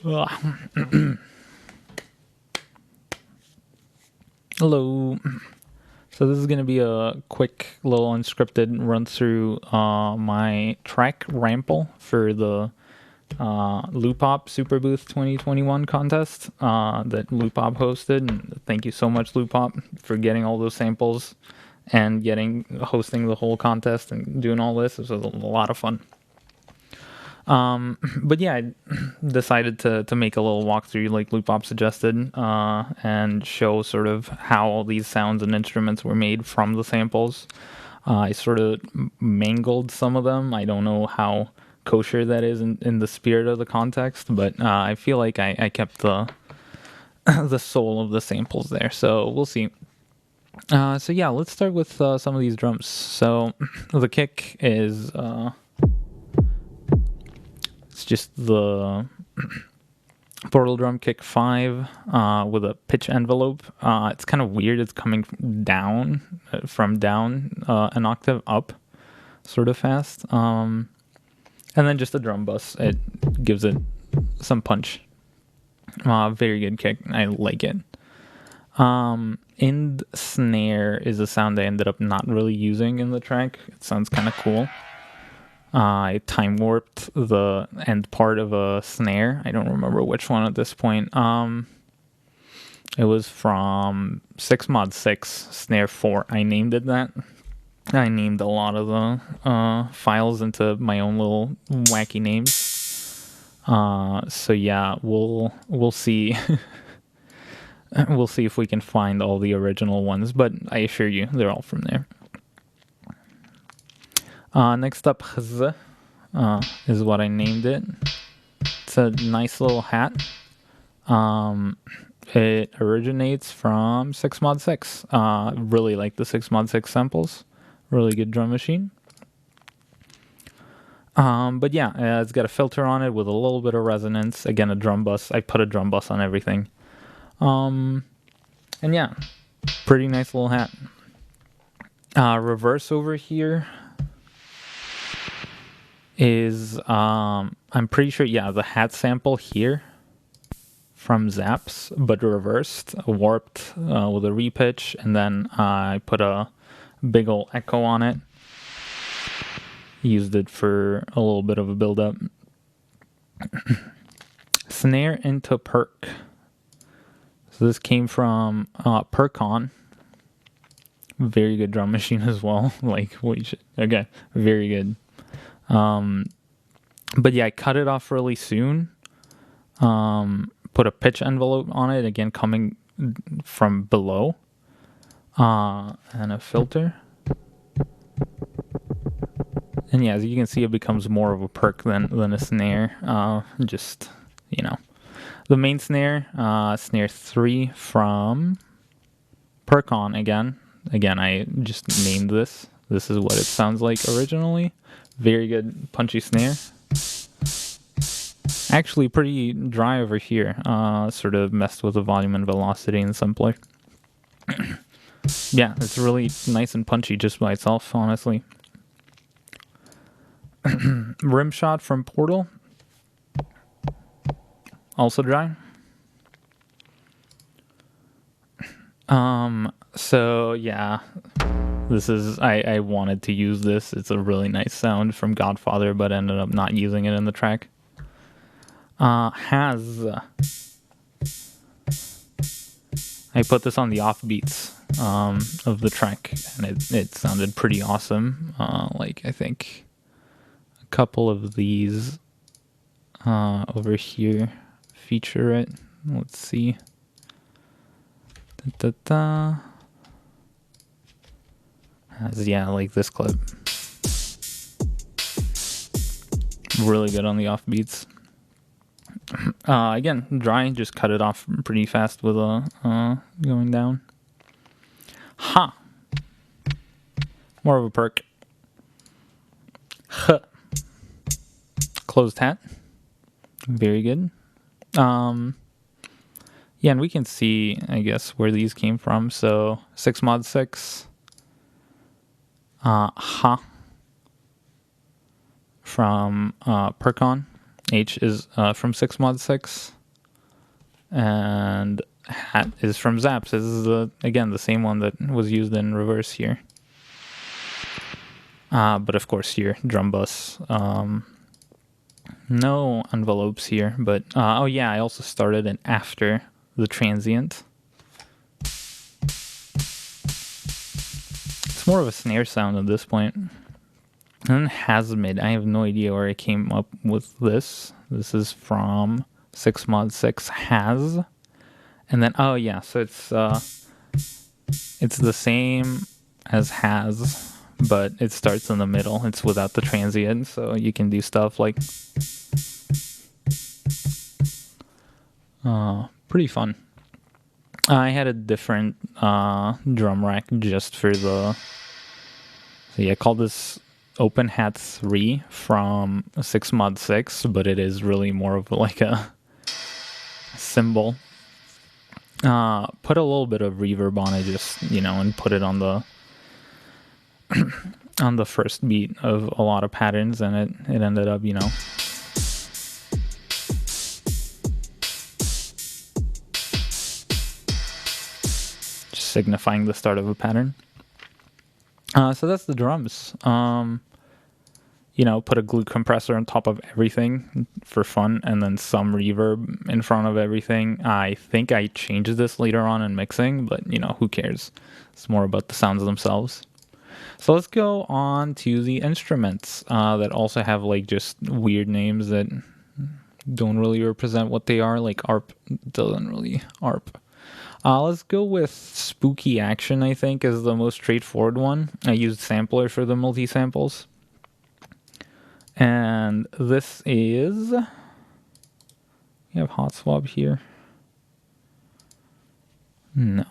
Hello. So this is going to be a quick little unscripted run through my track Rample for the Loopop Superbooth 2021 contest that Loopop hosted. And thank you so much, Loopop, for getting all those samples and hosting the whole contest and doing all this. It was a lot of fun. But yeah, I decided to make a little walkthrough like Loopop suggested, and show sort of how all these sounds and instruments were made from the samples. I sort of mangled some of them. I don't know how kosher that is in the spirit of the context, but I feel like I kept the the soul of the samples there. So we'll see. So yeah, let's start with some of these drums. So the kick is it's just the Portal Drum Kick 5 with a pitch envelope. It's kind of weird. It's coming down from down an octave up sort of fast. And then just a drum bus. It gives it some punch. Very good kick. I like it. End snare is a sound I ended up not really using in the track. It sounds kind of cool. I time warped the end part of a snare. I don't remember which one at this point. It was from 6mod 6 snare 4. I named it that. I named a lot of the files into my own little wacky names. So yeah, we'll see. We'll see if we can find all the original ones, but I assure you they're all from there. Next up, is what I named it. It's a nice little hat. It originates from 6mod 6. Really like the 6mod 6 samples. Really good drum machine. But yeah, it's got a filter on it with a little bit of resonance. Again, a drum bus. I put a drum bus on everything. And yeah, pretty nice little hat. Reverse over here is I'm pretty sure, yeah, the hat sample here from Zaps, but reversed, warped with a repitch, and then I put a big ol' echo on it. Used it for a little bit of a build-up. Snare into perk. So this came from Percon. Very good drum machine as well. Like, holy shit. Okay, very good. But yeah, I cut it off really soon. Put a pitch envelope on it, again coming from below. And a filter. And yeah, as you can see, it becomes more of a perk than a snare. Just, you know. The main snare, snare 3 from Percon again. Again, I just named this. This is what it sounds like originally. Very good punchy snare. Actually pretty dry over here. Sort of messed with the volume and velocity in Simpler. Yeah, it's really nice and punchy just by itself, honestly. Rim shot from Portal. Also dry. So yeah. This is, I wanted to use this. It's a really nice sound from Godfather, but ended up not using it in the track. Has. I put this on the offbeats of the track, and it sounded pretty awesome. Like, I think a couple of these over here feature it. Let's see. Da-da-da. Yeah, like this clip. Really good on the offbeats. Again, dry, just cut it off pretty fast with a going down. Ha! More of a perk. Huh. Closed hat. Very good. Yeah, and we can see, I guess, where these came from. So 6mod 6. Ha from Percon H is from 6 mod 6. And hat is from Zaps. This is, again, the same one that was used in reverse here. But of course here, drum bus. No envelopes here, but oh yeah, I also started it after the transient. It's more of a snare sound at this point. And Hazmid, I have no idea where I came up with this. This is from 6 mod 6 Has. And then, oh yeah, so it's the same as Has, but it starts in the middle. It's without the transient, so you can do stuff like pretty fun. I had a different drum rack just for the, so yeah, I call this Open Hat 3 from 6 mod 6, but it is really more of like a cymbal. Put a little bit of reverb on it, just, you know, and put it on the on the first beat of a lot of patterns, and it ended up, you know, just signifying the start of a pattern. So that's the drums. You know, put a glue compressor on top of everything for fun, and then some reverb in front of everything. I think I changed this later on in mixing, but, you know, who cares? It's more about the sounds themselves. So let's go on to the instruments that also have, like, just weird names that don't really represent what they are. Like ARP doesn't really ARP. Let's go with Spooky Action, I think, is the most straightforward one. I used Sampler for the multi-samples. And this is, we have Hot Swap here. No.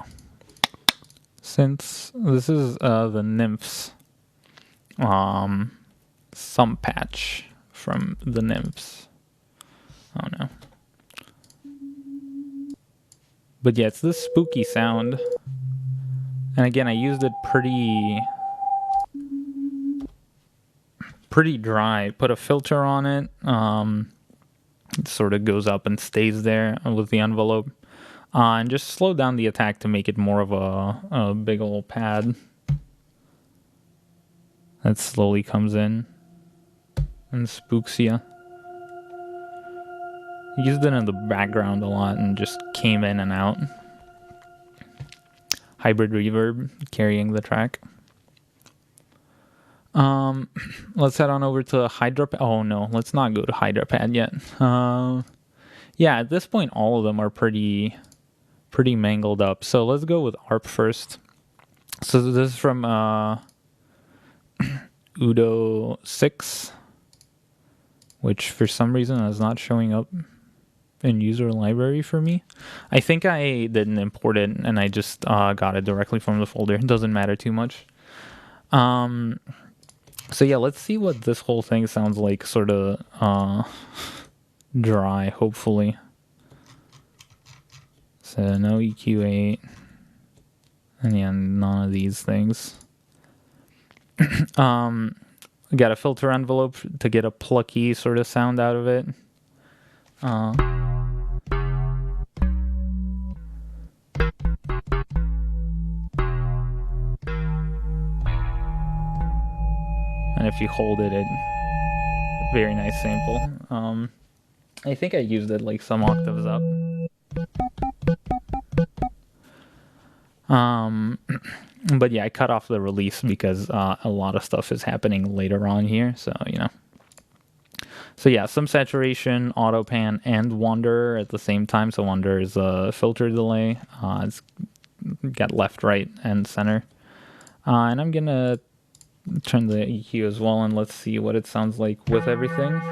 Since this is the Nymphs, some patch from the Nymphs. Oh no. But yeah, it's this spooky sound. And again, I used it pretty dry. Put a filter on it. It sort of goes up and stays there with the envelope. And just slow down the attack to make it more of a big old pad that slowly comes in and spooks you. Used it in the background a lot and just came in and out. Hybrid reverb carrying the track. Let's head on over to Hydrapad. Oh no, let's not go to Hydrapad yet. Yeah, at this point all of them are pretty mangled up. So let's go with ARP first. So this is from Udo 6, which for some reason is not showing up in user library for me. I think I didn't import it and I just got it directly from the folder. It doesn't matter too much. So yeah, let's see what this whole thing sounds like, sort of dry, hopefully. So no EQ8, and yeah, none of these things. Got a filter envelope to get a plucky sort of sound out of it. And if you hold it, very nice sample. I think I used it like some octaves up. But yeah, I cut off the release because a lot of stuff is happening later on here, so, you know. So yeah, some saturation, auto pan, and wander at the same time. So wander is a filter delay. It's got left, right, and center. And I'm gonna turn the EQ as well, and let's see what it sounds like with everything.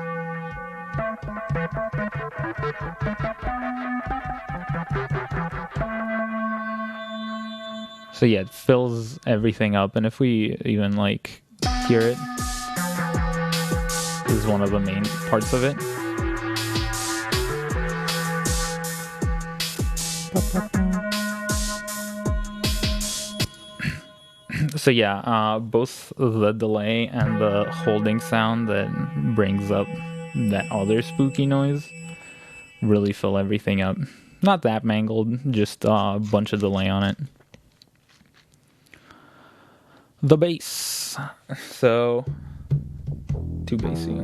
So yeah, it fills everything up, and if we even like hear it, this is one of the main parts of it. So yeah, both the delay and the holding sound that brings up that other spooky noise really fill everything up. Not that mangled, just a bunch of delay on it. The bass. So, too bassy.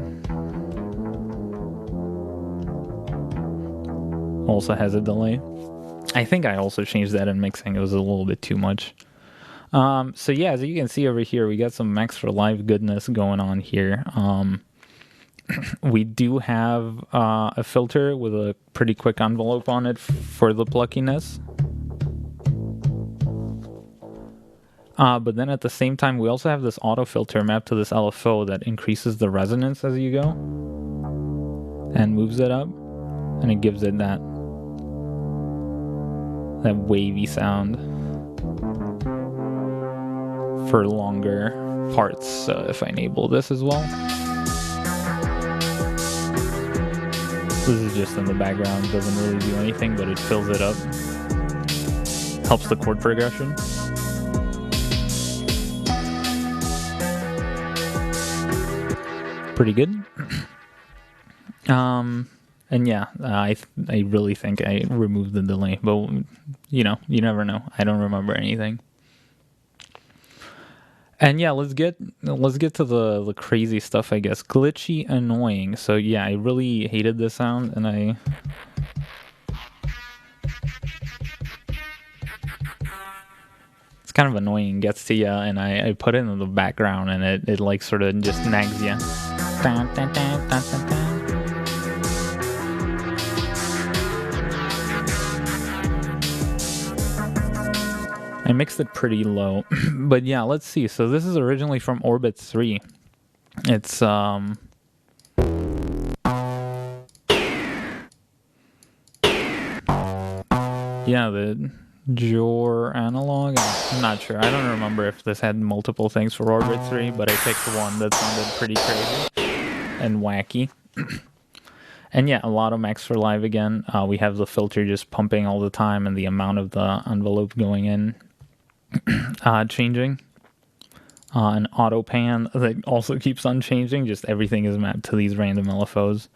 Also has a delay. I think I also changed that in mixing. It was a little bit too much. So yeah, as you can see over here, we got some Max for Live goodness going on here. We do have a filter with a pretty quick envelope on it for the pluckiness. But then at the same time, we also have this auto filter mapped to this LFO that increases the resonance as you go and moves it up, and it gives it that wavy sound for longer parts. So if I enable this as well, this is just in the background, doesn't really do anything, but it fills it up, helps the chord progression. Pretty good. And yeah, I really think I removed the delay, but you know, you never know. I don't remember anything. And yeah, let's get to the crazy stuff, I guess. Glitchy, annoying. So yeah, I really hated this sound, and it's kind of annoying. Gets to you, and I put it in the background, and it like sort of just nags you. Dun, dun, dun, dun, dun, dun. I mixed it pretty low, but yeah, let's see. So this is originally from Orbit 3. It's yeah, the Jor analog. I'm not sure. I don't remember if this had multiple things for Orbit 3, but I picked one that sounded pretty crazy and wacky. And yeah, a lot of Max for Live again. We have the filter just pumping all the time, and the amount of the envelope going in changing. An auto pan that also keeps on changing. Just everything is mapped to these random LFOs.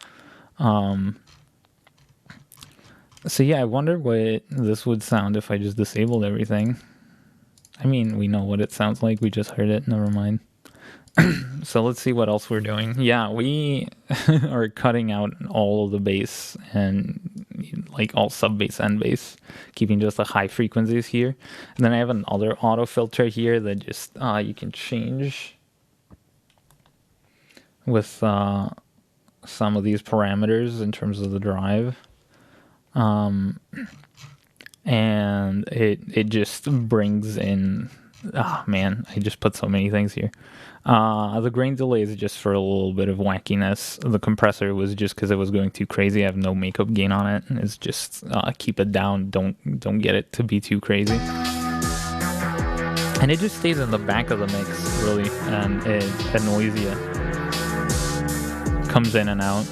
So yeah, I wonder what this would sound if I just disabled everything. I mean, we know what it sounds like. We just heard it. Never mind. So let's see what else we're doing. Yeah, we are cutting out all of the bass and like all sub bass and bass, keeping just the high frequencies here. And then I have another auto filter here that just you can change with some of these parameters in terms of the drive. And it just brings in, oh man, I just put so many things here. The grain delay is just for a little bit of wackiness. The compressor was just because it was going too crazy. I have no makeup gain on it. It's just keep it down. Don't get it to be too crazy. And it just stays in the back of the mix, really, and it annoys you. Comes in and out.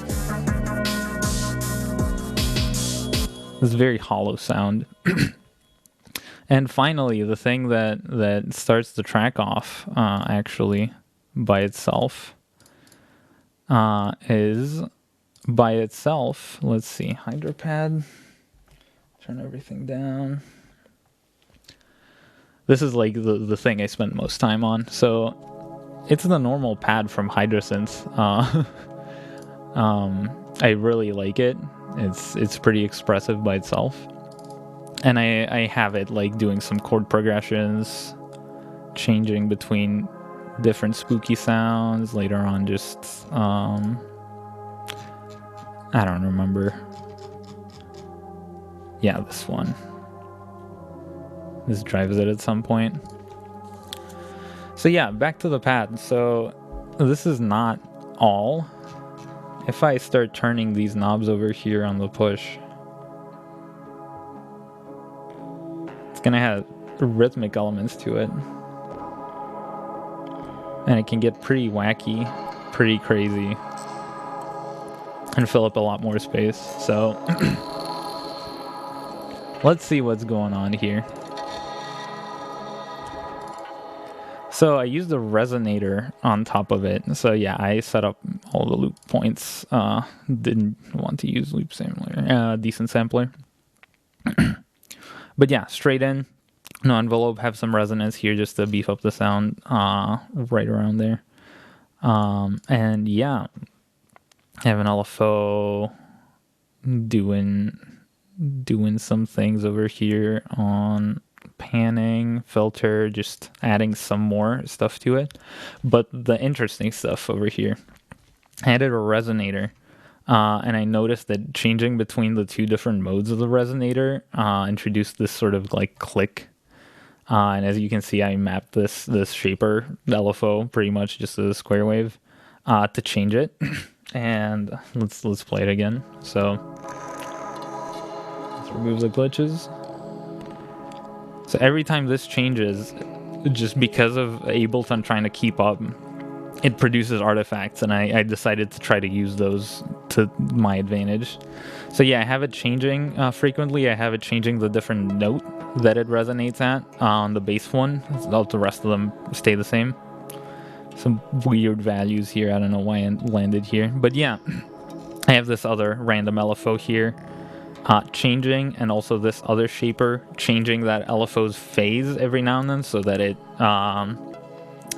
This very hollow sound. And finally, the thing that starts the track off, actually, by itself, is by itself. Let's see, Hydropad. Turn everything down. This is like the thing I spent most time on. So it's the normal pad from Hydrosynth. I really like it. It's pretty expressive by itself. And I have it like doing some chord progressions, changing between different spooky sounds. Later on, just I don't remember. Yeah, this one. This drives it at some point. So yeah, back to the pad. So this is not all. If I start turning these knobs over here on the push, it's gonna have rhythmic elements to it, and it can get pretty wacky, pretty crazy, and fill up a lot more space. So let's see what's going on here. So I used a resonator on top of it. So yeah, I set up all the loop points. Didn't want to use loop sampler, decent sampler. But yeah, straight in, no envelope. Have some resonance here just to beef up the sound right around there. And yeah, I have an LFO doing some things over here on panning, filter, just adding some more stuff to it. But the interesting stuff over here, I added a resonator. And I noticed that changing between the two different modes of the resonator introduced this sort of like click. And as you can see, I mapped this shaper, the LFO, pretty much just as a square wave to change it. And let's play it again. So let's remove the glitches. So every time this changes, just because of Ableton trying to keep up, it produces artifacts, and I decided to try to use those to my advantage. So yeah, I have it changing frequently. I have it changing the different note that it resonates at on the bass one. All the rest of them stay the same. Some weird values here. I don't know why it landed here. But yeah, I have this other random LFO here changing, and also this other shaper changing that LFO's phase every now and then so that it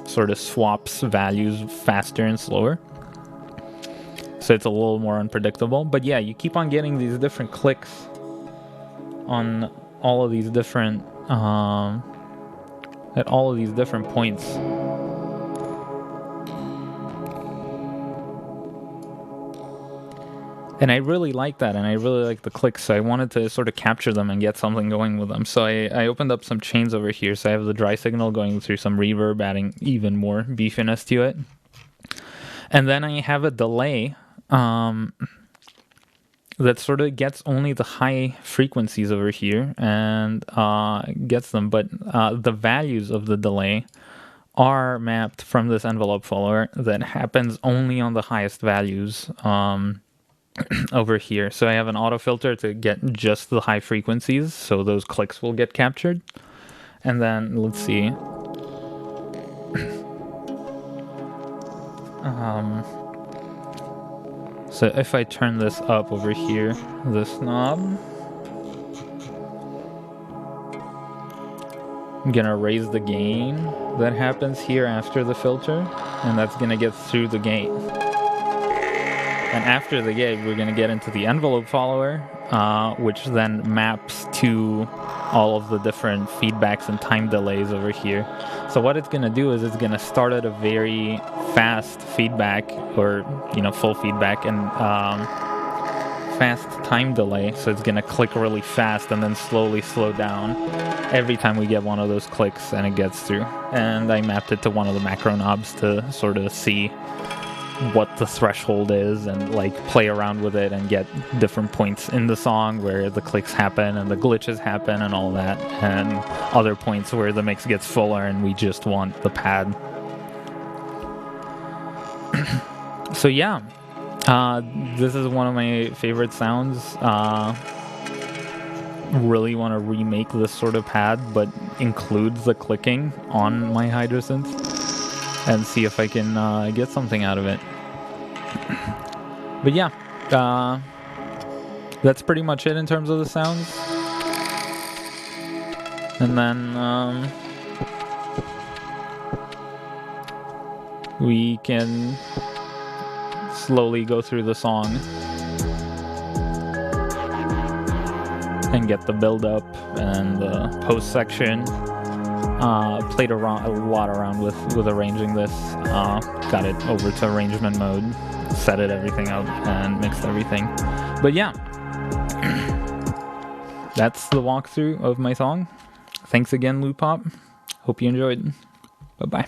sort of swaps values faster and slower. So it's a little more unpredictable. But yeah, you keep on getting these different clicks on all of these different at all of these different points. And I really like that, and I really like the clicks, so I wanted to sort of capture them and get something going with them. So I opened up some chains over here, so I have the dry signal going through some reverb, adding even more beefiness to it. And then I have a delay that sort of gets only the high frequencies over here and gets them, but the values of the delay are mapped from this envelope follower that happens only on the highest values over here. So I have an auto filter to get just the high frequencies, so those clicks will get captured. And then let's see. So if I turn this up over here, this knob, I'm gonna raise the gain that happens here after the filter, and that's gonna get through the gate. And after the gate, we're going to get into the envelope follower, which then maps to all of the different feedbacks and time delays over here. So what it's going to do is it's going to start at a very fast feedback, or full feedback, and fast time delay. So it's going to click really fast and then slowly slow down every time we get one of those clicks and it gets through. And I mapped it to one of the macro knobs to sort of see what the threshold is and like play around with it and get different points in the song where the clicks happen and the glitches happen and all that, and other points where the mix gets fuller and we just want the pad. So yeah, this is one of my favorite sounds. Really want to remake this sort of pad, but includes the clicking on my Hydrosynth and see if I can get something out of it. But yeah, that's pretty much it in terms of the sounds. And then we can slowly go through the song and get the build up and the post section. Played a lot around with arranging this. Got it over to arrangement mode, set everything up, and mixed everything. But yeah, that's the walkthrough of my song. Thanks again, Loopop. Hope you enjoyed. Bye-bye.